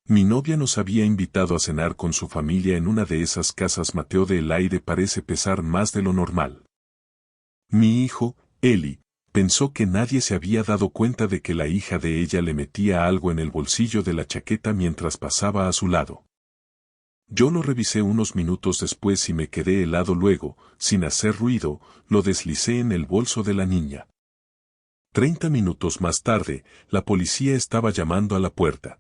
Mi novia nos había invitado a cenar con su familia en una de esas casas. Mateo de el aire parece pesar más de lo normal. Mi hijo, Eli, pensó que nadie se había dado cuenta de que la hija de ella le metía algo en el bolsillo de la chaqueta mientras pasaba a su lado. Yo lo revisé unos minutos después y me quedé helado. Luego, sin hacer ruido, lo deslicé en el bolso de la niña. 30 minutos más tarde, la policía estaba llamando a la puerta.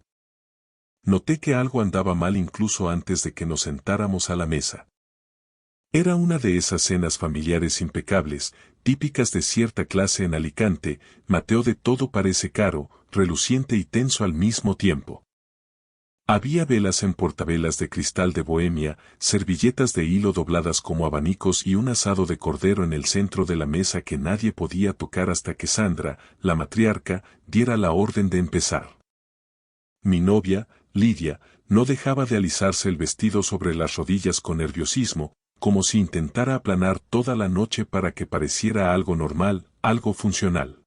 Noté que algo andaba mal incluso antes de que nos sentáramos a la mesa. Era una de esas cenas familiares impecables, típicas de cierta clase en Alicante. Mateo de todo parece caro, reluciente y tenso al mismo tiempo. Había velas en portavelas de cristal de Bohemia, servilletas de hilo dobladas como abanicos y un asado de cordero en el centro de la mesa que nadie podía tocar hasta que Sandra, la matriarca, diera la orden de empezar. Mi novia, Lidia, no dejaba de alisarse el vestido sobre las rodillas con nerviosismo, como si intentara aplanar toda la noche para que pareciera algo normal, algo funcional.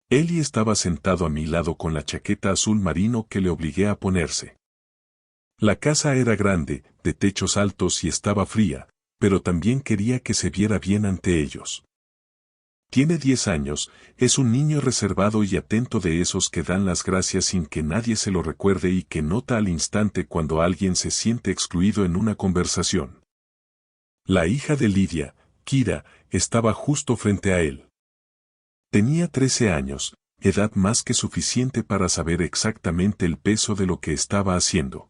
Eli estaba sentado a mi lado con la chaqueta azul marino que le obligué a ponerse. La casa era grande, de techos altos y estaba fría, pero también quería que se viera bien ante ellos. Tiene 10 años, es un niño reservado y atento, de esos que dan las gracias sin que nadie se lo recuerde y que nota al instante cuando alguien se siente excluido en una conversación. La hija de Lidia, Kira, estaba justo frente a él. Tenía 13 años, edad más que suficiente para saber exactamente el peso de lo que estaba haciendo.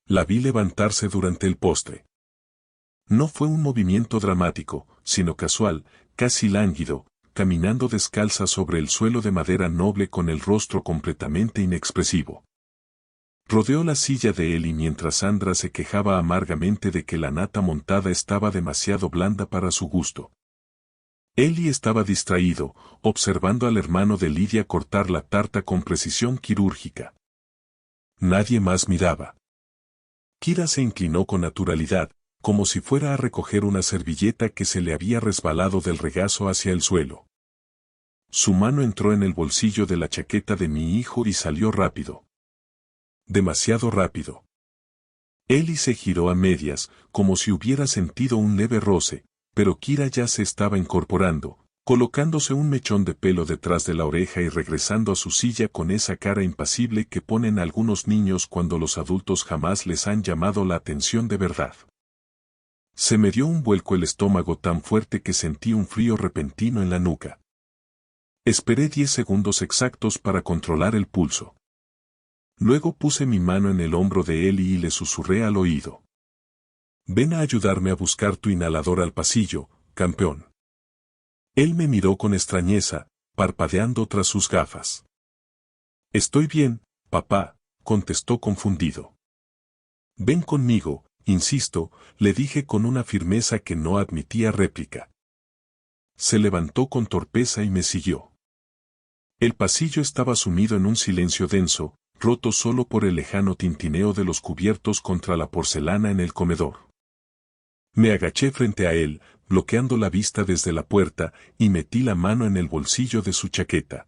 La vi levantarse durante el postre. No fue un movimiento dramático, sino casual, casi lánguido, caminando descalza sobre el suelo de madera noble con el rostro completamente inexpresivo. Rodeó la silla de Eli mientras Sandra se quejaba amargamente de que la nata montada estaba demasiado blanda para su gusto. Eli estaba distraído, observando al hermano de Lidia cortar la tarta con precisión quirúrgica. Nadie más miraba. Kira se inclinó con naturalidad, como si fuera a recoger una servilleta que se le había resbalado del regazo hacia el suelo. Su mano entró en el bolsillo de la chaqueta de mi hijo y salió rápido. Demasiado rápido. Eli se giró a medias, como si hubiera sentido un leve roce, pero Kira ya se estaba incorporando, colocándose un mechón de pelo detrás de la oreja y regresando a su silla con esa cara impasible que ponen algunos niños cuando los adultos jamás les han llamado la atención de verdad. Se me dio un vuelco el estómago tan fuerte que sentí un frío repentino en la nuca. Esperé 10 segundos exactos para controlar el pulso. Luego puse mi mano en el hombro de Eli y le susurré al oído. Ven a ayudarme a buscar tu inhalador al pasillo, campeón. Él me miró con extrañeza, parpadeando tras sus gafas. Estoy bien, papá, contestó confundido. Ven conmigo, insisto, le dije con una firmeza que no admitía réplica. Se levantó con torpeza y me siguió. El pasillo estaba sumido en un silencio denso, roto solo por el lejano tintineo de los cubiertos contra la porcelana en el comedor. Me agaché frente a él, bloqueando la vista desde la puerta, y metí la mano en el bolsillo de su chaqueta.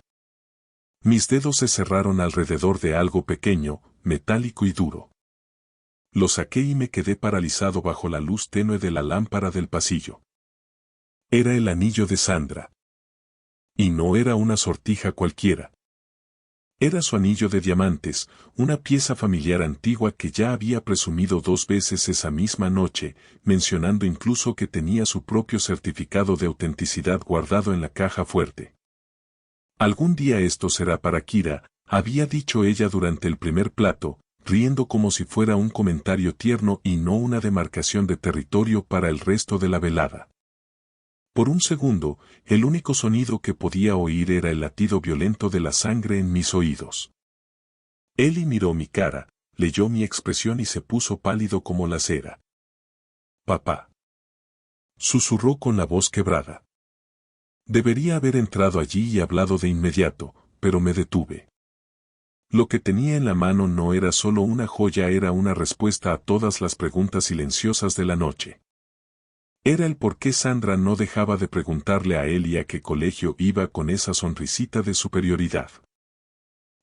Mis dedos se cerraron alrededor de algo pequeño, metálico y duro. Lo saqué y me quedé paralizado bajo la luz tenue de la lámpara del pasillo. Era el anillo de Sandra. Y no era una sortija cualquiera. Era su anillo de diamantes, una pieza familiar antigua que ya había presumido 2 veces esa misma noche, mencionando incluso que tenía su propio certificado de autenticidad guardado en la caja fuerte. Algún día esto será para Kira, había dicho ella durante el primer plato, riendo como si fuera un comentario tierno y no una demarcación de territorio para el resto de la velada. Por un segundo, el único sonido que podía oír era el latido violento de la sangre en mis oídos. Eli miró mi cara, leyó mi expresión y se puso pálido como la cera. Papá. Susurró con la voz quebrada. Debería haber entrado allí y hablado de inmediato, pero me detuve. Lo que tenía en la mano no era solo una joya, era una respuesta a todas las preguntas silenciosas de la noche. Era el por qué Sandra no dejaba de preguntarle a él y a qué colegio iba con esa sonrisita de superioridad.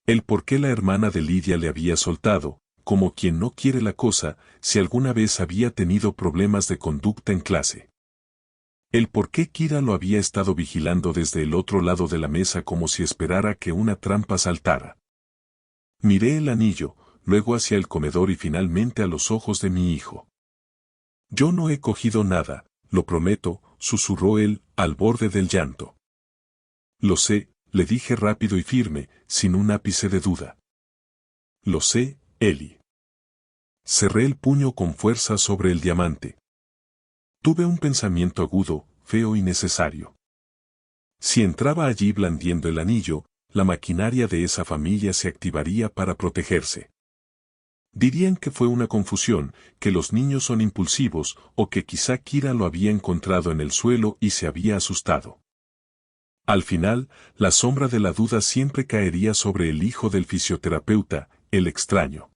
El por qué la hermana de Lidia le había soltado, como quien no quiere la cosa, si alguna vez había tenido problemas de conducta en clase. El por qué Kira lo había estado vigilando desde el otro lado de la mesa como si esperara que una trampa saltara. Miré el anillo, luego hacia el comedor y finalmente a los ojos de mi hijo. Yo no he cogido nada, lo prometo, susurró él, al borde del llanto. Lo sé, le dije rápido y firme, sin un ápice de duda. Lo sé, Eli. Cerré el puño con fuerza sobre el diamante. Tuve un pensamiento agudo, feo y necesario. Si entraba allí blandiendo el anillo, la maquinaria de esa familia se activaría para protegerse. Dirían que fue una confusión, que los niños son impulsivos, o que quizá Kira lo había encontrado en el suelo y se había asustado. Al final, la sombra de la duda siempre caería sobre el hijo del fisioterapeuta, el extraño.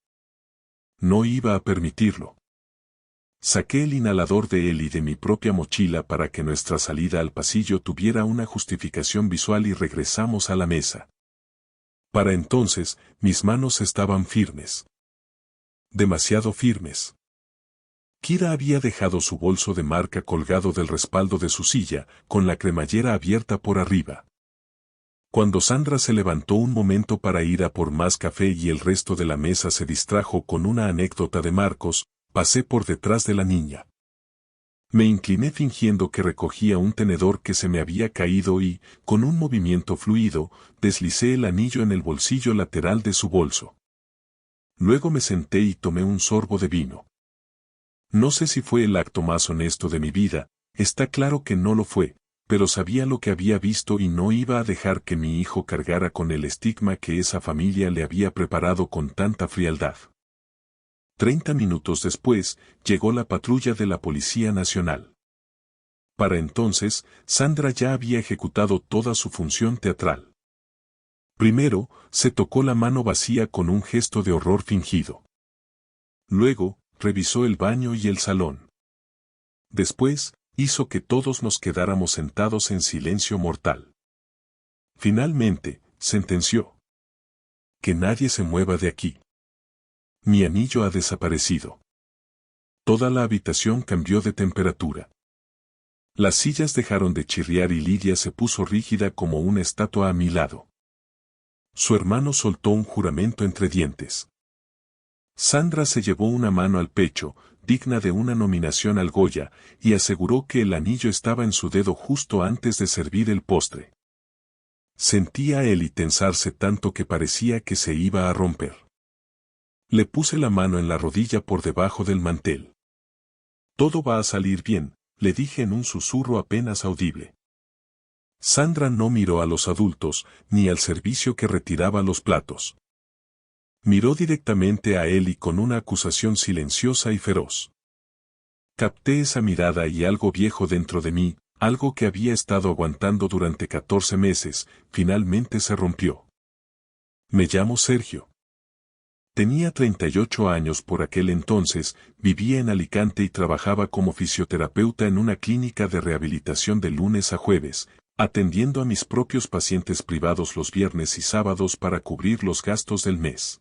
No iba a permitirlo. Saqué el inhalador de él y de mi propia mochila para que nuestra salida al pasillo tuviera una justificación visual y regresamos a la mesa. Para entonces, mis manos estaban firmes. Demasiado firmes. Kira había dejado su bolso de marca colgado del respaldo de su silla, con la cremallera abierta por arriba. Cuando Sandra se levantó un momento para ir a por más café y el resto de la mesa se distrajo con una anécdota de Marcos, pasé por detrás de la niña. Me incliné fingiendo que recogía un tenedor que se me había caído y, con un movimiento fluido, deslicé el anillo en el bolsillo lateral de su bolso. Luego me senté y tomé un sorbo de vino. No sé si fue el acto más honesto de mi vida, está claro que no lo fue, pero sabía lo que había visto y no iba a dejar que mi hijo cargara con el estigma que esa familia le había preparado con tanta frialdad. 30 minutos después, llegó la patrulla de la Policía Nacional. Para entonces, Sandra ya había ejecutado toda su función teatral. Primero, se tocó la mano vacía con un gesto de horror fingido. Luego, revisó el baño y el salón. Después, hizo que todos nos quedáramos sentados en silencio mortal. Finalmente, sentenció. Que nadie se mueva de aquí. Mi anillo ha desaparecido. Toda la habitación cambió de temperatura. Las sillas dejaron de chirriar y Lidia se puso rígida como una estatua a mi lado. Su hermano soltó un juramento entre dientes. Sandra se llevó una mano al pecho, digna de una nominación al Goya, y aseguró que el anillo estaba en su dedo justo antes de servir el postre. Sentía a Eli tensarse tanto que parecía que se iba a romper. Le puse la mano en la rodilla por debajo del mantel. Todo va a salir bien, le dije en un susurro apenas audible. Sandra no miró a los adultos, ni al servicio que retiraba los platos. Miró directamente a Eli con una acusación silenciosa y feroz. Capté esa mirada y algo viejo dentro de mí, algo que había estado aguantando durante 14 meses, finalmente se rompió. Me llamo Sergio. Tenía 38 años por aquel entonces, vivía en Alicante y trabajaba como fisioterapeuta en una clínica de rehabilitación de lunes a jueves, atendiendo a mis propios pacientes privados los viernes y sábados para cubrir los gastos del mes.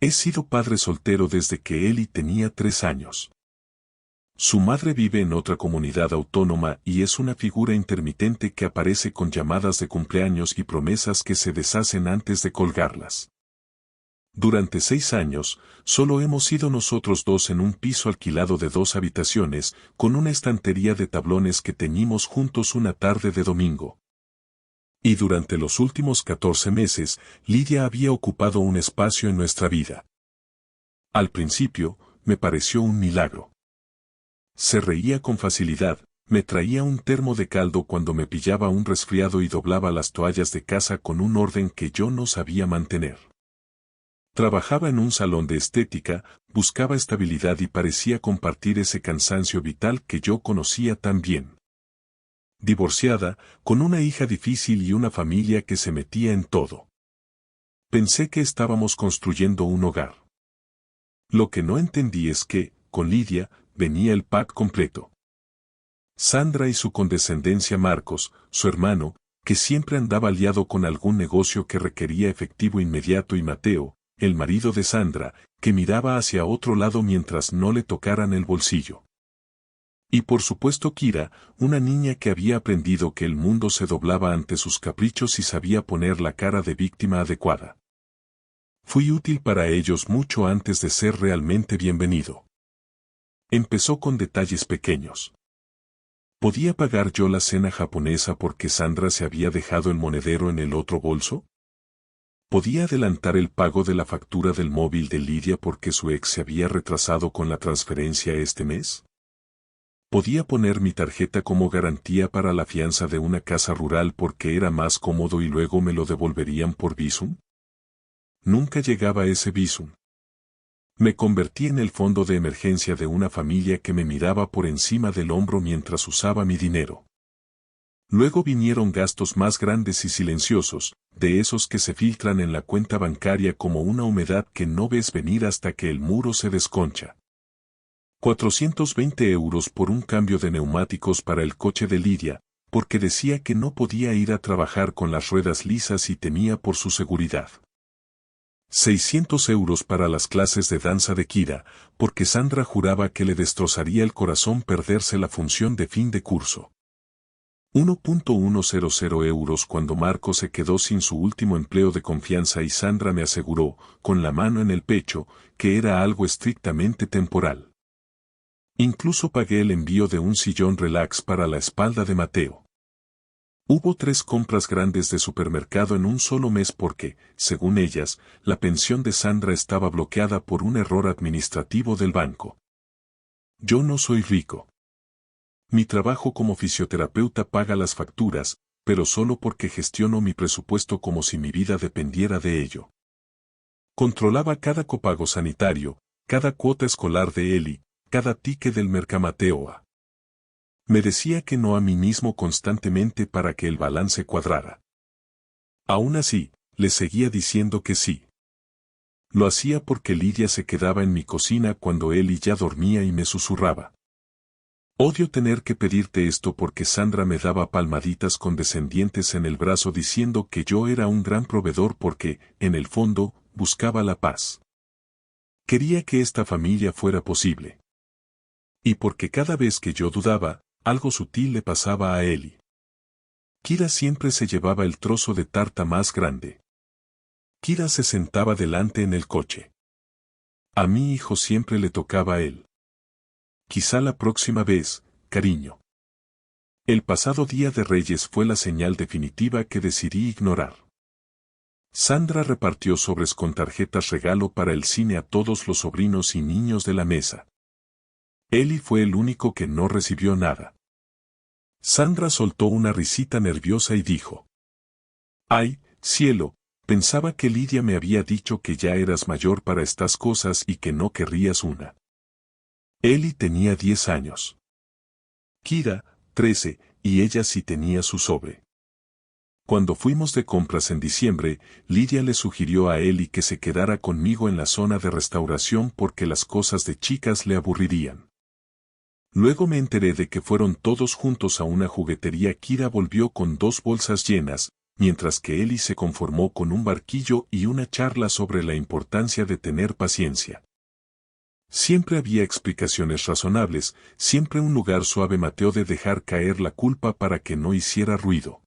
He sido padre soltero desde que Eli tenía 3 años. Su madre vive en otra comunidad autónoma y es una figura intermitente que aparece con llamadas de cumpleaños y promesas que se deshacen antes de colgarlas. Durante 6 años, solo hemos sido nosotros dos en un piso alquilado de 2 habitaciones, con una estantería de tablones que teñimos juntos una tarde de domingo. Y durante los últimos 14 meses, Lidia había ocupado un espacio en nuestra vida. Al principio, me pareció un milagro. Se reía con facilidad, me traía un termo de caldo cuando me pillaba un resfriado y doblaba las toallas de casa con un orden que yo no sabía mantener. Trabajaba en un salón de estética, buscaba estabilidad y parecía compartir ese cansancio vital que yo conocía tan bien. Divorciada, con una hija difícil y una familia que se metía en todo. Pensé que estábamos construyendo un hogar. Lo que no entendí es que, con Lidia, venía el pack completo. Sandra y su condescendencia Marcos, su hermano, que siempre andaba liado con algún negocio que requería efectivo inmediato, y Mateo, el marido de Sandra, que miraba hacia otro lado mientras no le tocaran el bolsillo. Y por supuesto Kira, una niña que había aprendido que el mundo se doblaba ante sus caprichos y sabía poner la cara de víctima adecuada. Fui útil para ellos mucho antes de ser realmente bienvenido. Empezó con detalles pequeños. ¿Podía pagar yo la cena japonesa porque Sandra se había dejado el monedero en el otro bolso? ¿Podía adelantar el pago de la factura del móvil de Lidia porque su ex se había retrasado con la transferencia este mes? ¿Podía poner mi tarjeta como garantía para la fianza de una casa rural porque era más cómodo y luego me lo devolverían por Bizum? Nunca llegaba ese Bizum. Me convertí en el fondo de emergencia de una familia que me miraba por encima del hombro mientras usaba mi dinero. Luego vinieron gastos más grandes y silenciosos, de esos que se filtran en la cuenta bancaria como una humedad que no ves venir hasta que el muro se desconcha. 420 € por un cambio de neumáticos para el coche de Lidia, porque decía que no podía ir a trabajar con las ruedas lisas y temía por su seguridad. 600 € para las clases de danza de Kira, porque Sandra juraba que le destrozaría el corazón perderse la función de fin de curso. 1.100 € cuando Marco se quedó sin su último empleo de confianza y Sandra me aseguró, con la mano en el pecho, que era algo estrictamente temporal. Incluso pagué el envío de un sillón relax para la espalda de Mateo. Hubo 3 compras grandes de supermercado en un solo mes porque, según ellas, la pensión de Sandra estaba bloqueada por un error administrativo del banco. Yo no soy rico. Mi trabajo como fisioterapeuta paga las facturas, pero solo porque gestiono mi presupuesto como si mi vida dependiera de ello. Controlaba cada copago sanitario, cada cuota escolar de Eli, cada ticket del Mercamateo. Me decía que no a mí mismo constantemente para que el balance cuadrara. Aún así, le seguía diciendo que sí. Lo hacía porque Lidia se quedaba en mi cocina cuando Eli ya dormía y me susurraba. Odio tener que pedirte esto porque Sandra me daba palmaditas condescendientes en el brazo diciendo que yo era un gran proveedor porque, en el fondo, buscaba la paz. Quería que esta familia fuera posible. Y porque cada vez que yo dudaba, algo sutil le pasaba a Eli. Kira siempre se llevaba el trozo de tarta más grande. Kira se sentaba delante en el coche. A mi hijo siempre le tocaba a él. Quizá la próxima vez, cariño. El pasado Día de Reyes fue la señal definitiva que decidí ignorar. Sandra repartió sobres con tarjetas regalo para el cine a todos los sobrinos y niños de la mesa. Eli fue el único que no recibió nada. Sandra soltó una risita nerviosa y dijo: «Ay, cielo, pensaba que Lidia me había dicho que ya eras mayor para estas cosas y que no querrías una». Eli tenía 10 años. Kira, 13, y ella sí tenía su sobre. Cuando fuimos de compras en diciembre, Lidia le sugirió a Eli que se quedara conmigo en la zona de restauración porque las cosas de chicas le aburrirían. Luego me enteré de que fueron todos juntos a una juguetería. Kira volvió con 2 bolsas llenas, mientras que Eli se conformó con un barquillo y una charla sobre la importancia de tener paciencia. Siempre había explicaciones razonables, siempre un lugar suave. Mateo de dejar caer la culpa para que no hiciera ruido.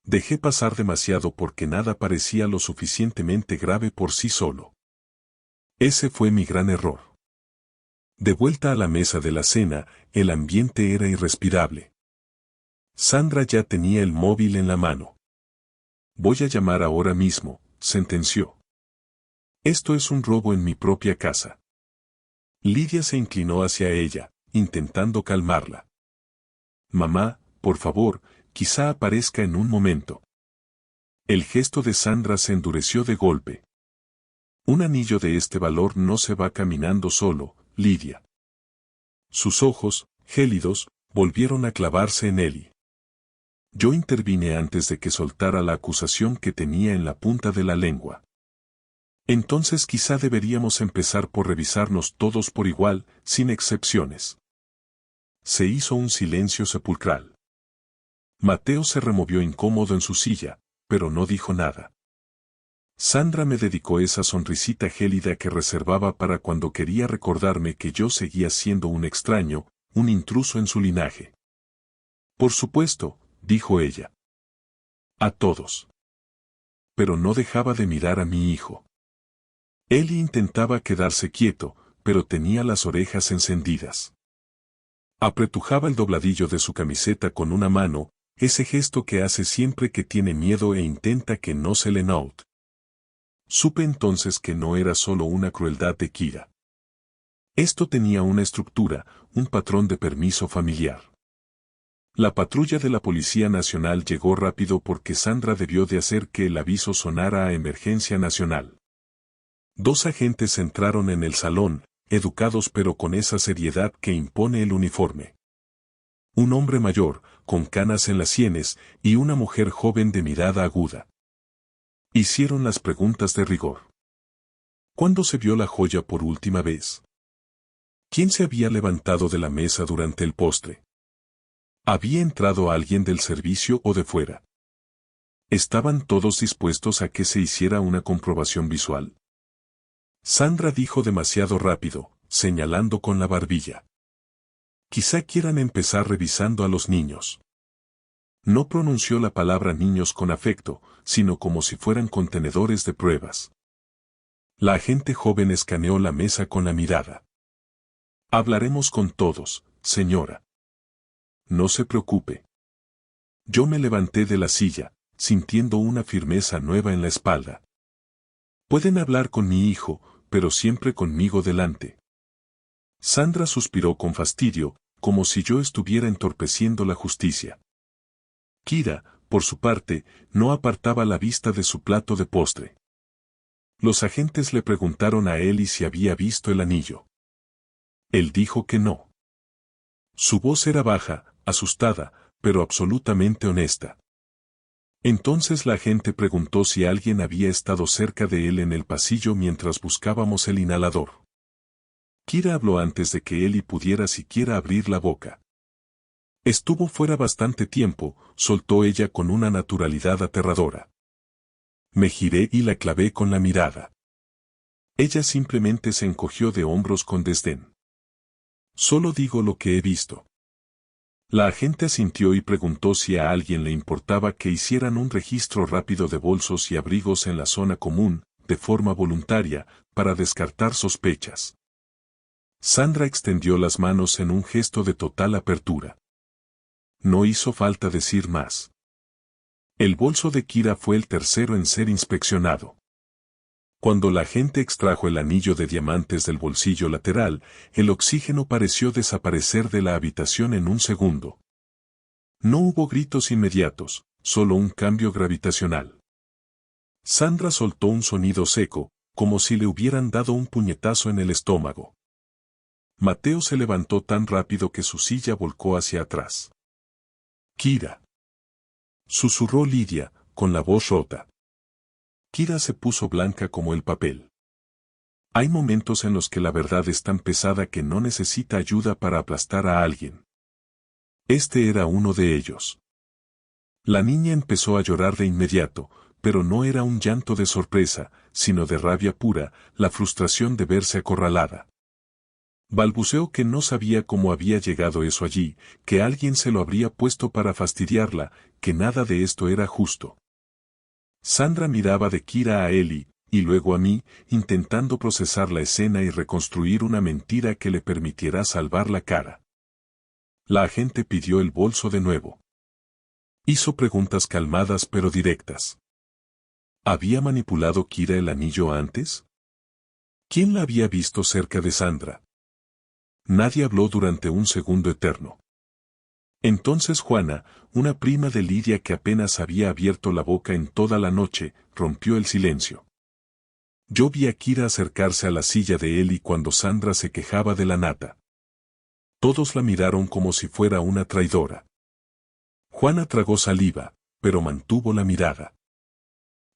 Dejé pasar demasiado porque nada parecía lo suficientemente grave por sí solo. Ese fue mi gran error. De vuelta a la mesa de la cena, el ambiente era irrespirable. Sandra ya tenía el móvil en la mano. «Voy a llamar ahora mismo», sentenció. «Esto es un robo en mi propia casa». Lidia se inclinó hacia ella, intentando calmarla. «Mamá, por favor, quizá aparezca en un momento». El gesto de Sandra se endureció de golpe. «Un anillo de este valor no se va caminando solo, Lidia». Sus ojos, gélidos, volvieron a clavarse en Eli. Yo intervine antes de que soltara la acusación que tenía en la punta de la lengua. «Entonces quizá deberíamos empezar por revisarnos todos por igual, sin excepciones». Se hizo un silencio sepulcral. Mateo se removió incómodo en su silla, pero no dijo nada. Sandra me dedicó esa sonrisita gélida que reservaba para cuando quería recordarme que yo seguía siendo un extraño, un intruso en su linaje. Por supuesto, dijo ella. A todos. Pero no dejaba de mirar a mi hijo. Él intentaba quedarse quieto, pero tenía las orejas encendidas. Apretujaba el dobladillo de su camiseta con una mano, ese gesto que hace siempre que tiene miedo e intenta que no se le note. Supe entonces que no era solo una crueldad de Kira. Esto tenía una estructura, un patrón de permiso familiar. La patrulla de la Policía Nacional llegó rápido porque Sandra debió de hacer que el aviso sonara a emergencia nacional. 2 agentes entraron en el salón, educados pero con esa seriedad que impone el uniforme. Un hombre mayor, con canas en las sienes, y una mujer joven de mirada aguda. Hicieron las preguntas de rigor. ¿Cuándo se vio la joya por última vez? ¿Quién se había levantado de la mesa durante el postre? ¿Había entrado alguien del servicio o de fuera? ¿Estaban todos dispuestos a que se hiciera una comprobación visual? Sandra dijo demasiado rápido, señalando con la barbilla. Quizá quieran empezar revisando a los niños. No pronunció la palabra niños con afecto, sino como si fueran contenedores de pruebas. La agente joven escaneó la mesa con la mirada. Hablaremos con todos, señora. No se preocupe. Yo me levanté de la silla, sintiendo una firmeza nueva en la espalda. Pueden hablar con mi hijo, pero siempre conmigo delante. Sandra suspiró con fastidio, como si yo estuviera entorpeciendo la justicia. Kira, por su parte, no apartaba la vista de su plato de postre. Los agentes le preguntaron a Eli si había visto el anillo. Él dijo que no. Su voz era baja, asustada, pero absolutamente honesta. Entonces la agente preguntó si alguien había estado cerca de él en el pasillo mientras buscábamos el inhalador. Kira habló antes de que Eli pudiera siquiera abrir la boca. Estuvo fuera bastante tiempo, soltó ella con una naturalidad aterradora. Me giré y la clavé con la mirada. Ella simplemente se encogió de hombros con desdén. Solo digo lo que he visto. La agente asintió y preguntó si a alguien le importaba que hicieran un registro rápido de bolsos y abrigos en la zona común, de forma voluntaria, para descartar sospechas. Sandra extendió las manos en un gesto de total apertura. No hizo falta decir más. El bolso de Kira fue el tercero en ser inspeccionado. Cuando la agente extrajo el anillo de diamantes del bolsillo lateral, el oxígeno pareció desaparecer de la habitación en un segundo. No hubo gritos inmediatos, solo un cambio gravitacional. Sandra soltó un sonido seco, como si le hubieran dado un puñetazo en el estómago. Mateo se levantó tan rápido que su silla volcó hacia atrás. Kira. Susurró Lidia, con la voz rota. Kira se puso blanca como el papel. Hay momentos en los que la verdad es tan pesada que no necesita ayuda para aplastar a alguien. Este era uno de ellos. La niña empezó a llorar de inmediato, pero no era un llanto de sorpresa, sino de rabia pura, la frustración de verse acorralada. Balbuceó que no sabía cómo había llegado eso allí, que alguien se lo habría puesto para fastidiarla, que nada de esto era justo. Sandra miraba de Kira a Eli, y luego a mí, intentando procesar la escena y reconstruir una mentira que le permitiera salvar la cara. La agente pidió el bolso de nuevo. Hizo preguntas calmadas pero directas. ¿Había manipulado Kira el anillo antes? ¿Quién la había visto cerca de Sandra? Nadie habló durante un segundo eterno. Entonces Juana, una prima de Lidia que apenas había abierto la boca en toda la noche, rompió el silencio. Yo vi a Kira acercarse a la silla de Eli cuando Sandra se quejaba de la nata. Todos la miraron como si fuera una traidora. Juana tragó saliva, pero mantuvo la mirada.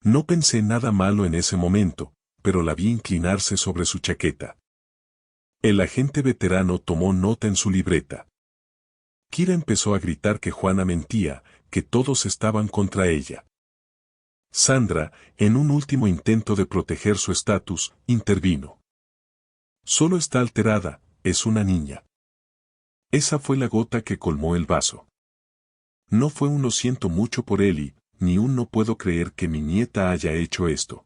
No pensé nada malo en ese momento, pero la vi inclinarse sobre su chaqueta. El agente veterano tomó nota en su libreta. Kira empezó a gritar que Juana mentía, que todos estaban contra ella. Sandra, en un último intento de proteger su estatus, intervino. Solo está alterada, es una niña. Esa fue la gota que colmó el vaso. No fue un lo siento mucho por Ellie, ni un no puedo creer que mi nieta haya hecho esto.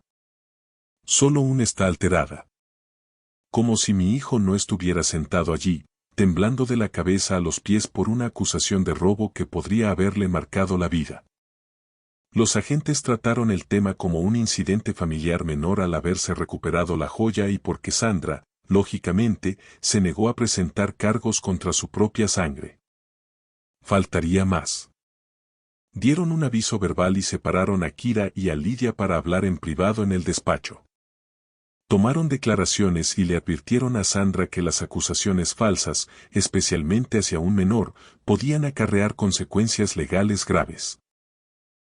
Solo un está alterada. Como si mi hijo no estuviera sentado allí, temblando de la cabeza a los pies por una acusación de robo que podría haberle marcado la vida. Los agentes trataron el tema como un incidente familiar menor al haberse recuperado la joya y porque Sandra, lógicamente, se negó a presentar cargos contra su propia sangre. Faltaría más. Dieron un aviso verbal y separaron a Kira y a Lidia para hablar en privado en el despacho. Tomaron declaraciones y le advirtieron a Sandra que las acusaciones falsas, especialmente hacia un menor, podían acarrear consecuencias legales graves.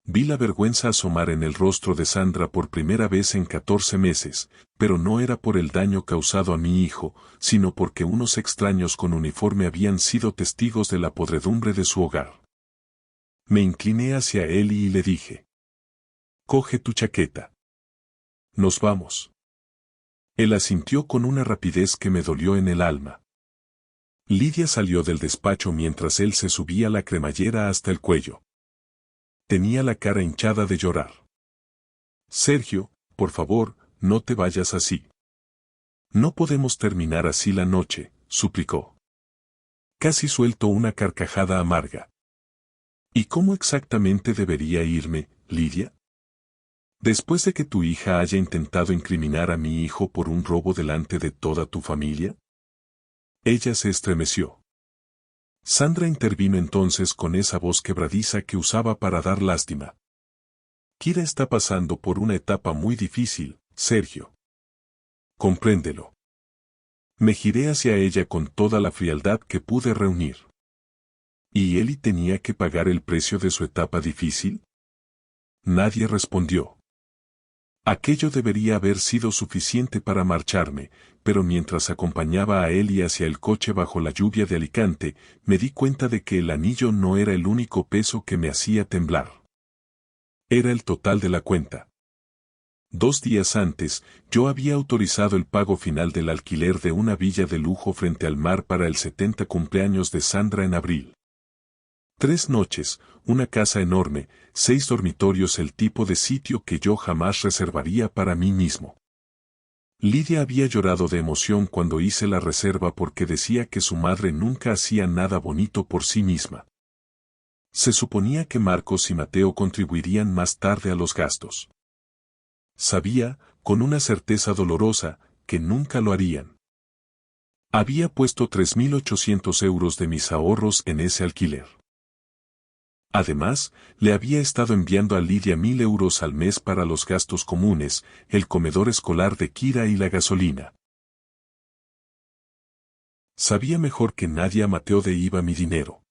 Vi la vergüenza asomar en el rostro de Sandra por primera vez en 14 meses, pero no era por el daño causado a mi hijo, sino porque unos extraños con uniforme habían sido testigos de la podredumbre de su hogar. Me incliné hacia él y le dije: «Coge tu chaqueta. Nos vamos». Él asintió con una rapidez que me dolió en el alma. Lidia salió del despacho mientras él se subía la cremallera hasta el cuello. Tenía la cara hinchada de llorar. «Sergio, por favor, no te vayas así. No podemos terminar así la noche», suplicó. Casi suelto una carcajada amarga. «¿Y cómo exactamente debería irme, Lidia? Después de que tu hija haya intentado incriminar a mi hijo por un robo delante de toda tu familia». Ella se estremeció. Sandra intervino entonces con esa voz quebradiza que usaba para dar lástima. «Kira está pasando por una etapa muy difícil, Sergio. Compréndelo». Me giré hacia ella con toda la frialdad que pude reunir. ¿Y Ellie tenía que pagar el precio de su etapa difícil? Nadie respondió. Aquello debería haber sido suficiente para marcharme, pero mientras acompañaba a Ellie hacia el coche bajo la lluvia de Alicante, me di cuenta de que el anillo no era el único peso que me hacía temblar. Era el total de la cuenta. 2 días antes, yo había autorizado el pago final del alquiler de una villa de lujo frente al mar para el 70 cumpleaños de Sandra en abril. 3 noches, una casa enorme, 6 dormitorios, el tipo de sitio que yo jamás reservaría para mí mismo. Lidia había llorado de emoción cuando hice la reserva porque decía que su madre nunca hacía nada bonito por sí misma. Se suponía que Marcos y Mateo contribuirían más tarde a los gastos. Sabía, con una certeza dolorosa, que nunca lo harían. Había puesto 3.800 euros de mis ahorros en ese alquiler. Además, le había estado enviando a Lidia 1.000 euros al mes para los gastos comunes, el comedor escolar de Kira y la gasolina. Sabía mejor que nadie a Mateo de iba mi dinero.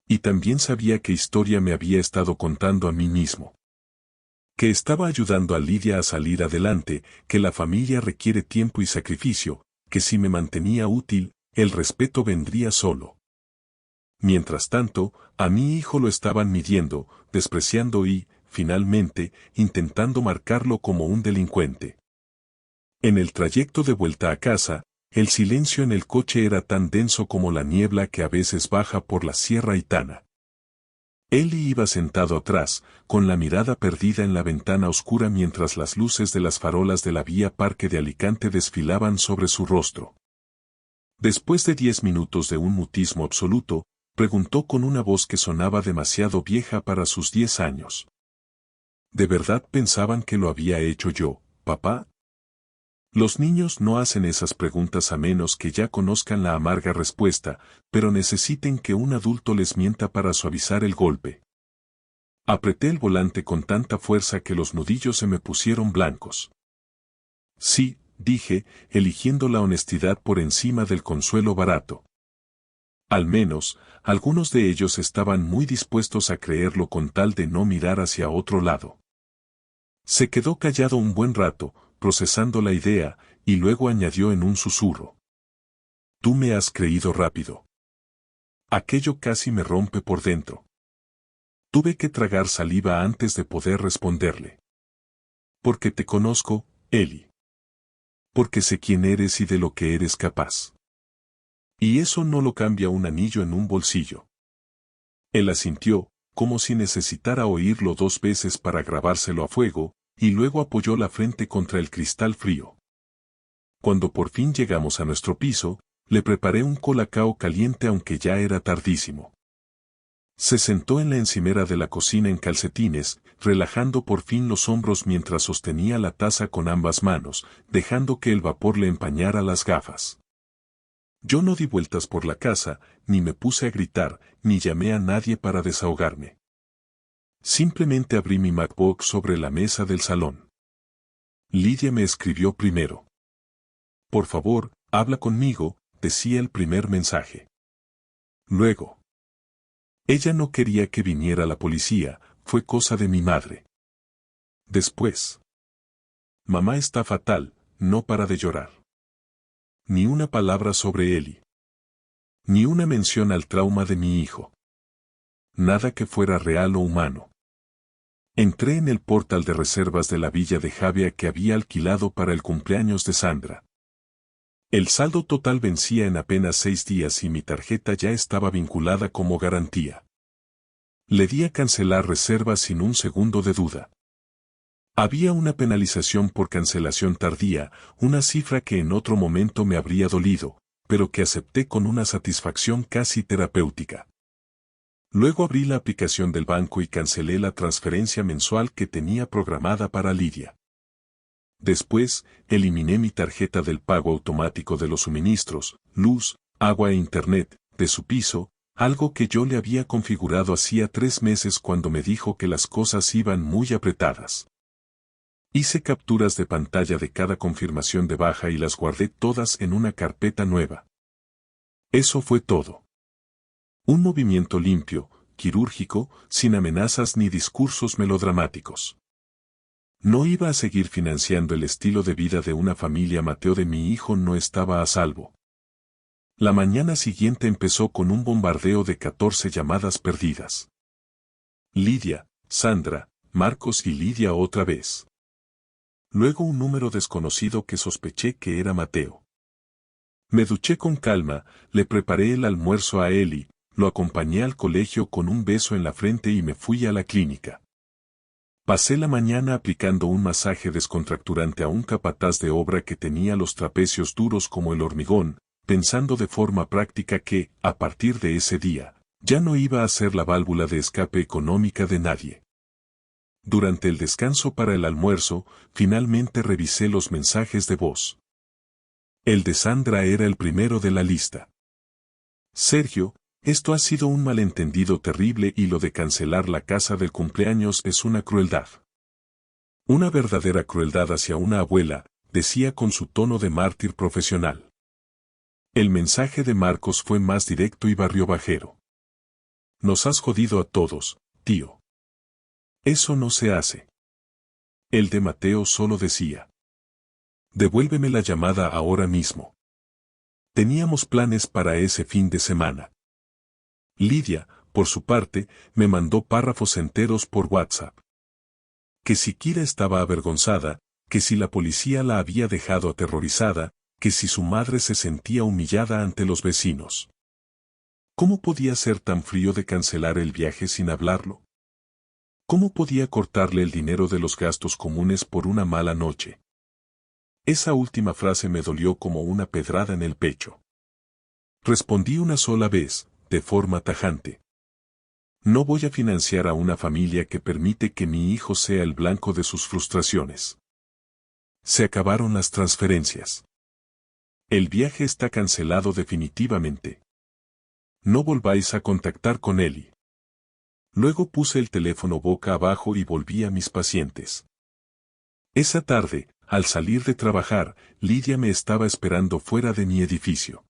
Y también sabía qué historia me había estado contando a mí mismo. Que estaba ayudando a Lidia a salir adelante, que la familia requiere tiempo y sacrificio, que si me mantenía útil, el respeto vendría solo. Mientras tanto, a mi hijo lo estaban midiendo, despreciando y, finalmente, intentando marcarlo como un delincuente. En el trayecto de vuelta a casa, el silencio en el coche era tan denso como la niebla que a veces baja por la Sierra Itana. Eli iba sentado atrás, con la mirada perdida en la ventana oscura mientras las luces de las farolas de la vía Parque de Alicante desfilaban sobre su rostro. Después de 10 minutos de un mutismo absoluto, preguntó con una voz que sonaba demasiado vieja para sus 10 años. ¿De verdad pensaban que lo había hecho yo, papá? Los niños no hacen esas preguntas a menos que ya conozcan la amarga respuesta, pero necesiten que un adulto les mienta para suavizar el golpe. Apreté el volante con tanta fuerza que los nudillos se me pusieron blancos. Sí, dije, eligiendo la honestidad por encima del consuelo barato. Al menos, algunos de ellos estaban muy dispuestos a creerlo con tal de no mirar hacia otro lado. Se quedó callado un buen rato, procesando la idea, y luego añadió en un susurro. Tú me has creído rápido. Aquello casi me rompe por dentro. Tuve que tragar saliva antes de poder responderle. Porque te conozco, Eli. Porque sé quién eres y de lo que eres capaz. Y eso no lo cambia un anillo en un bolsillo. Él asintió, como si necesitara oírlo 2 veces para grabárselo a fuego, y luego apoyó la frente contra el cristal frío. Cuando por fin llegamos a nuestro piso, le preparé un colacao caliente aunque ya era tardísimo. Se sentó en la encimera de la cocina en calcetines, relajando por fin los hombros mientras sostenía la taza con ambas manos, dejando que el vapor le empañara las gafas. Yo no di vueltas por la casa, ni me puse a gritar, ni llamé a nadie para desahogarme. Simplemente abrí mi MacBook sobre la mesa del salón. Lidia me escribió primero. Por favor, habla conmigo, decía el primer mensaje. Luego. Ella no quería que viniera la policía, fue cosa de mi madre. Después. Mamá está fatal, no para de llorar. Ni una palabra sobre Eli. Ni una mención al trauma de mi hijo. Nada que fuera real o humano. Entré en el portal de reservas de la villa de Javia que había alquilado para el cumpleaños de Sandra. El saldo total vencía en apenas 6 días y mi tarjeta ya estaba vinculada como garantía. Le di a cancelar reservas sin un segundo de duda. Había una penalización por cancelación tardía, una cifra que en otro momento me habría dolido, pero que acepté con una satisfacción casi terapéutica. Luego abrí la aplicación del banco y cancelé la transferencia mensual que tenía programada para Lidia. Después, eliminé mi tarjeta del pago automático de los suministros, luz, agua e internet, de su piso, algo que yo le había configurado hacía 3 meses cuando me dijo que las cosas iban muy apretadas. Hice capturas de pantalla de cada confirmación de baja y las guardé todas en una carpeta nueva. Eso fue todo. Un movimiento limpio, quirúrgico, sin amenazas ni discursos melodramáticos. No iba a seguir financiando el estilo de vida de una familia. Mateo de mi hijo no estaba a salvo. La mañana siguiente empezó con un bombardeo de 14 llamadas perdidas. Lidia, Sandra, Marcos y Lidia otra vez. Luego un número desconocido que sospeché que era Mateo. Me duché con calma, le preparé el almuerzo a Eli, lo acompañé al colegio con un beso en la frente y me fui a la clínica. Pasé la mañana aplicando un masaje descontracturante a un capataz de obra que tenía los trapecios duros como el hormigón, pensando de forma práctica que, a partir de ese día, ya no iba a ser la válvula de escape económica de nadie. Durante el descanso para el almuerzo, finalmente revisé los mensajes de voz. El de Sandra era el primero de la lista. Sergio, esto ha sido un malentendido terrible y lo de cancelar la casa del cumpleaños es una crueldad. Una verdadera crueldad hacia una abuela, decía con su tono de mártir profesional. El mensaje de Marcos fue más directo y barriobajero. Nos has jodido a todos, tío. Eso no se hace. El de Mateo solo decía. Devuélveme la llamada ahora mismo. Teníamos planes para ese fin de semana. Lidia, por su parte, me mandó párrafos enteros por WhatsApp. Que si Kira estaba avergonzada, que si la policía la había dejado aterrorizada, que si su madre se sentía humillada ante los vecinos. ¿Cómo podía ser tan frío de cancelar el viaje sin hablarlo? ¿Cómo podía cortarle el dinero de los gastos comunes por una mala noche? Esa última frase me dolió como una pedrada en el pecho. Respondí una sola vez, de forma tajante. No voy a financiar a una familia que permite que mi hijo sea el blanco de sus frustraciones. Se acabaron las transferencias. El viaje está cancelado definitivamente. No volváis a contactar con Eli. Luego puse el teléfono boca abajo y volví a mis pacientes. Esa tarde, al salir de trabajar, Lidia me estaba esperando fuera de mi edificio.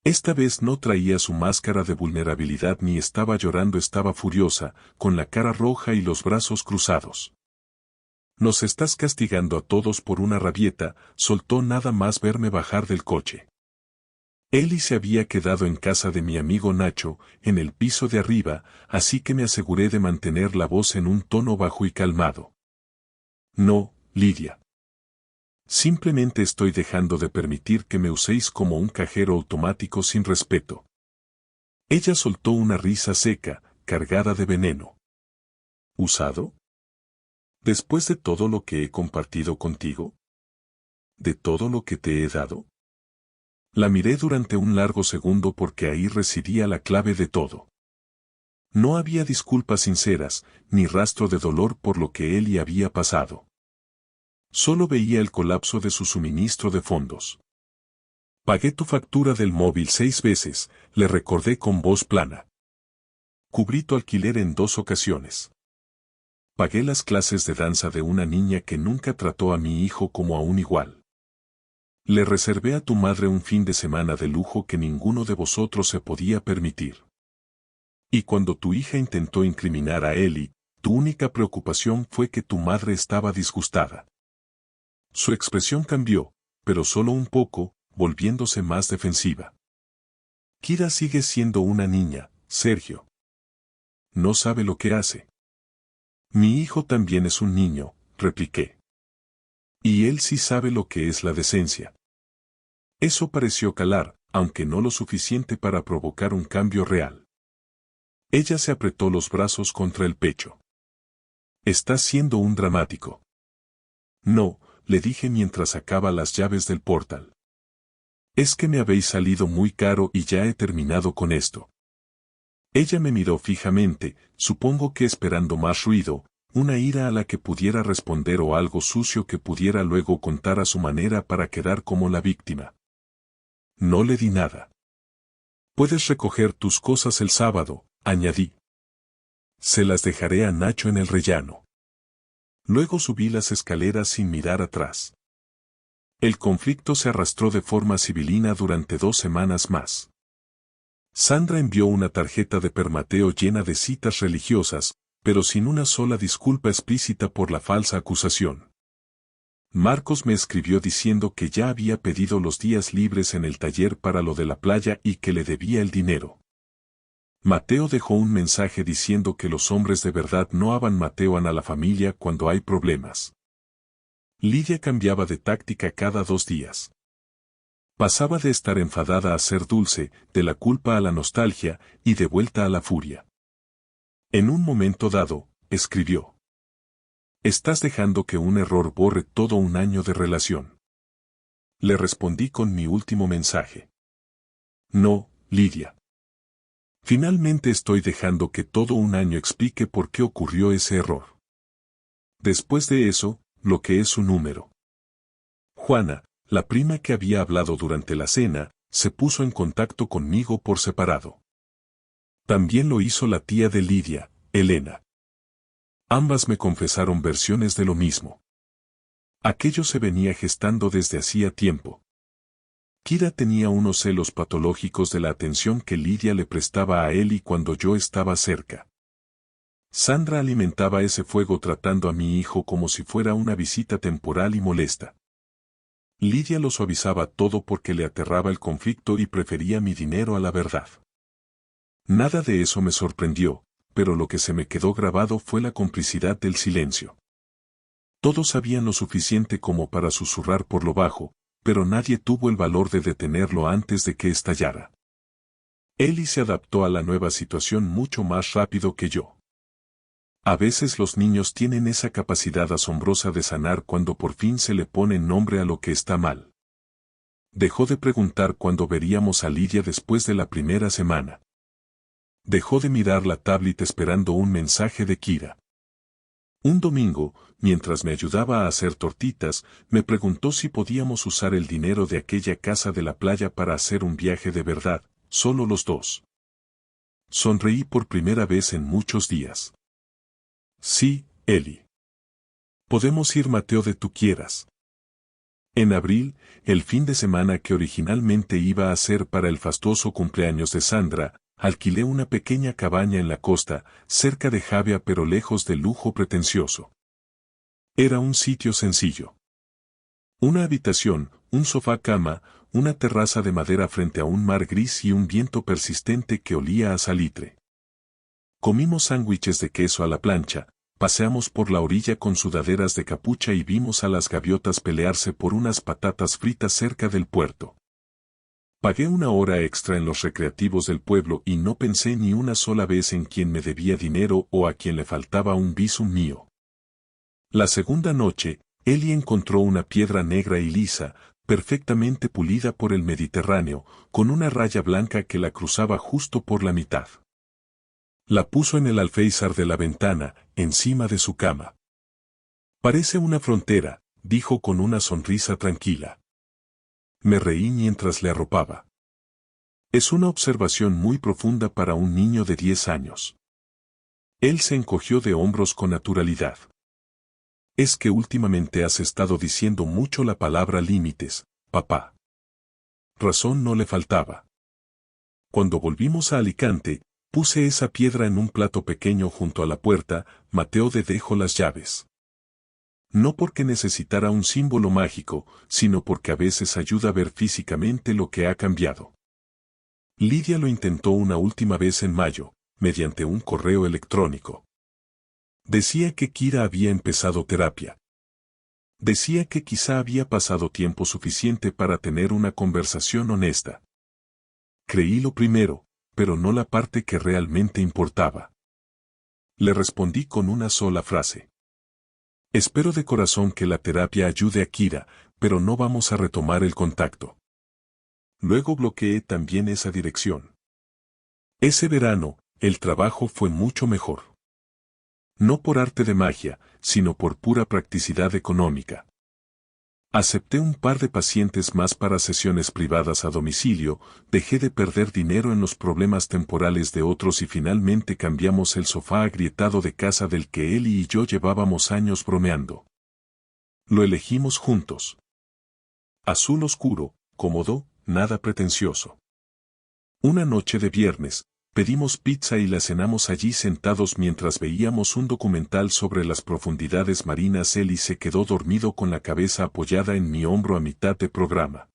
Esta vez no traía su máscara de vulnerabilidad ni estaba llorando, estaba furiosa, con la cara roja y los brazos cruzados. Nos estás castigando a todos por una rabieta, soltó nada más verme bajar del coche. Eli se había quedado en casa de mi amigo Nacho, en el piso de arriba, así que me aseguré de mantener la voz en un tono bajo y calmado. No, Lidia. Simplemente estoy dejando de permitir que me uséis como un cajero automático sin respeto. Ella soltó una risa seca, cargada de veneno. ¿Usado? ¿Después de todo lo que he compartido contigo? ¿De todo lo que te he dado? La miré durante un largo segundo porque ahí residía la clave de todo. No había disculpas sinceras, ni rastro de dolor por lo que Eli había pasado. Solo veía el colapso de su suministro de fondos. Pagué tu factura del móvil 6 veces, le recordé con voz plana. Cubrí tu alquiler en 2 ocasiones. Pagué las clases de danza de una niña que nunca trató a mi hijo como a un igual. Le reservé a tu madre un fin de semana de lujo que ninguno de vosotros se podía permitir. Y cuando tu hija intentó incriminar a Eli, tu única preocupación fue que tu madre estaba disgustada. Su expresión cambió, pero solo un poco, volviéndose más defensiva. Kira sigue siendo una niña, Sergio. No sabe lo que hace. Mi hijo también es un niño, repliqué. Y él sí sabe lo que es la decencia. Eso pareció calar, aunque no lo suficiente para provocar un cambio real. Ella se apretó los brazos contra el pecho. Estás siendo un dramático. No, le dije mientras sacaba las llaves del portal. Es que me habéis salido muy caro y ya he terminado con esto. Ella me miró fijamente, supongo que esperando más ruido, una ira a la que pudiera responder o algo sucio que pudiera luego contar a su manera para quedar como la víctima. No le di nada. Puedes recoger tus cosas el sábado, añadí. Se las dejaré a Nacho en el rellano. Luego subí las escaleras sin mirar atrás. El conflicto se arrastró de forma sibilina durante 2 semanas más. Sandra envió una tarjeta de permateo llena de citas religiosas, pero sin una sola disculpa explícita por la falsa acusación. Marcos me escribió diciendo que ya había pedido los días libres en el taller para lo de la playa y que le debía el dinero. Mateo dejó un mensaje diciendo que los hombres de verdad no matean a la familia cuando hay problemas. Lidia cambiaba de táctica cada 2 días. Pasaba de estar enfadada a ser dulce, de la culpa a la nostalgia, y de vuelta a la furia. En un momento dado, escribió. Estás dejando que un error borre todo un año de relación. Le respondí con mi último mensaje. No, Lidia. Finalmente estoy dejando que todo un año explique por qué ocurrió ese error. Después de eso, lo que es su número. Juana, la prima que había hablado durante la cena, se puso en contacto conmigo por separado. También lo hizo la tía de Lidia, Elena. Ambas me confesaron versiones de lo mismo. Aquello se venía gestando desde hacía tiempo. Kira tenía unos celos patológicos de la atención que Lidia le prestaba a Eli cuando yo estaba cerca. Sandra alimentaba ese fuego tratando a mi hijo como si fuera una visita temporal y molesta. Lidia lo suavizaba todo porque le aterraba el conflicto y prefería mi dinero a la verdad. Nada de eso me sorprendió, pero lo que se me quedó grabado fue la complicidad del silencio. Todos sabían lo suficiente como para susurrar por lo bajo, pero nadie tuvo el valor de detenerlo antes de que estallara. Eli se adaptó a la nueva situación mucho más rápido que yo. A veces los niños tienen esa capacidad asombrosa de sanar cuando por fin se le pone nombre a lo que está mal. Dejó de preguntar cuándo veríamos a Lidia después de la primera semana. Dejó de mirar la tablet esperando un mensaje de Kira. Un domingo, mientras me ayudaba a hacer tortitas, me preguntó si podíamos usar el dinero de aquella casa de la playa para hacer un viaje de verdad, solo los dos. Sonreí por primera vez en muchos días. Sí, Eli. Podemos ir Mateo de tú quieras. En abril, el fin de semana que originalmente iba a ser para el fastuoso cumpleaños de Sandra, alquilé una pequeña cabaña en la costa, cerca de Javia pero lejos del lujo pretencioso. Era un sitio sencillo. Una habitación, un sofá-cama, una terraza de madera frente a un mar gris y un viento persistente que olía a salitre. Comimos sándwiches de queso a la plancha, paseamos por la orilla con sudaderas de capucha y vimos a las gaviotas pelearse por unas patatas fritas cerca del puerto. Pagué una hora extra en los recreativos del pueblo y no pensé ni una sola vez en quién me debía dinero o a quién le faltaba un visum mío. La segunda noche, Ellie encontró una piedra negra y lisa, perfectamente pulida por el Mediterráneo, con una raya blanca que la cruzaba justo por la mitad. La puso en el alféizar de la ventana, encima de su cama. «Parece una frontera», dijo con una sonrisa tranquila. Me reí mientras le arropaba. Es una observación muy profunda para un niño de 10 años. Él se encogió de hombros con naturalidad. Es que últimamente has estado diciendo mucho la palabra límites, papá. Razón no le faltaba. Cuando volvimos a Alicante, puse esa piedra en un plato pequeño junto a la puerta, Mateo dejó las llaves. No porque necesitara un símbolo mágico, sino porque a veces ayuda a ver físicamente lo que ha cambiado. Lidia lo intentó una última vez en mayo, mediante un correo electrónico. Decía que Kira había empezado terapia. Decía que quizá había pasado tiempo suficiente para tener una conversación honesta. Creí lo primero, pero no la parte que realmente importaba. Le respondí con una sola frase. Espero de corazón que la terapia ayude a Kira, pero no vamos a retomar el contacto. Luego bloqueé también esa dirección. Ese verano, el trabajo fue mucho mejor. No por arte de magia, sino por pura practicidad económica. Acepté un par de pacientes más para sesiones privadas a domicilio, dejé de perder dinero en los problemas temporales de otros y finalmente cambiamos el sofá agrietado de casa del que él y yo llevábamos años bromeando. Lo elegimos juntos. Azul oscuro, cómodo, nada pretencioso. Una noche de viernes, pedimos pizza y la cenamos allí sentados mientras veíamos un documental sobre las profundidades marinas. Él se quedó dormido con la cabeza apoyada en mi hombro a mitad de programa.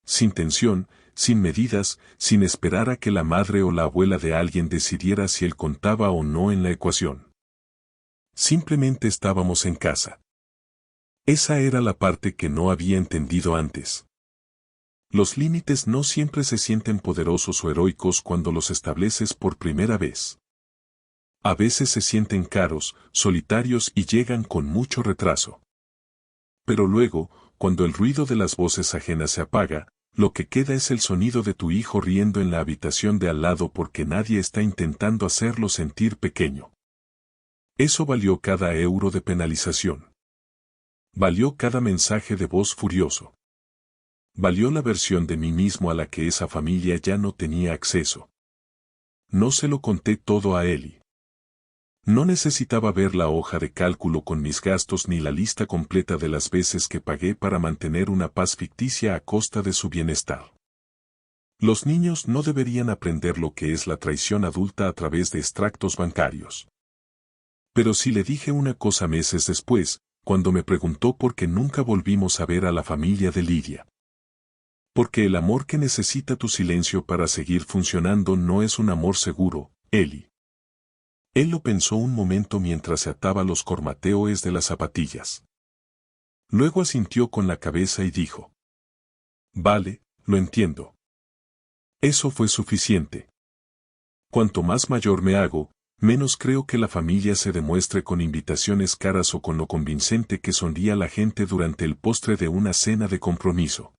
Sin tensión, sin medidas, sin esperar a que la madre o la abuela de alguien decidiera si él contaba o no en la ecuación. Simplemente estábamos en casa. Esa era la parte que no había entendido antes. Los límites no siempre se sienten poderosos o heroicos cuando los estableces por primera vez. A veces se sienten caros, solitarios y llegan con mucho retraso. Pero luego, cuando el ruido de las voces ajenas se apaga, lo que queda es el sonido de tu hijo riendo en la habitación de al lado porque nadie está intentando hacerlo sentir pequeño. Eso valió cada euro de penalización. Valió cada mensaje de voz furioso. Valió la versión de mí mismo a la que esa familia ya no tenía acceso. No se lo conté todo a Ellie. No necesitaba ver la hoja de cálculo con mis gastos ni la lista completa de las veces que pagué para mantener una paz ficticia a costa de su bienestar. Los niños no deberían aprender lo que es la traición adulta a través de extractos bancarios. Pero sí le dije una cosa meses después, cuando me preguntó por qué nunca volvimos a ver a la familia de Lidia. Porque el amor que necesita tu silencio para seguir funcionando no es un amor seguro, Ellie. Él lo pensó un momento mientras se ataba los cormateos de las zapatillas. Luego asintió con la cabeza y dijo: Vale, lo entiendo. Eso fue suficiente. Cuanto más mayor me hago, menos creo que la familia se demuestre con invitaciones caras o con lo convincente que sonría la gente durante el postre de una cena de compromiso.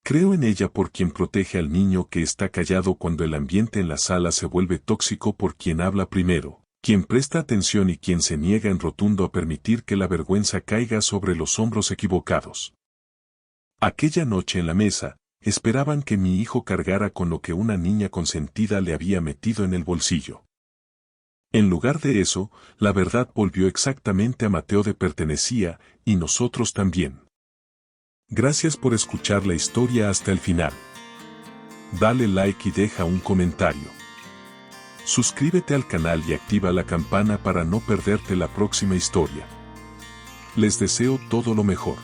Creo en ella por quien protege al niño que está callado cuando el ambiente en la sala se vuelve tóxico, por quien habla primero, quien presta atención y quien se niega en rotundo a permitir que la vergüenza caiga sobre los hombros equivocados. Aquella noche en la mesa, esperaban que mi hijo cargara con lo que una niña consentida le había metido en el bolsillo. En lugar de eso, la verdad volvió exactamente a Mateo de pertenecía, y nosotros también. Gracias por escuchar la historia hasta el final. Dale like y deja un comentario. Suscríbete al canal y activa la campana para no perderte la próxima historia. Les deseo todo lo mejor.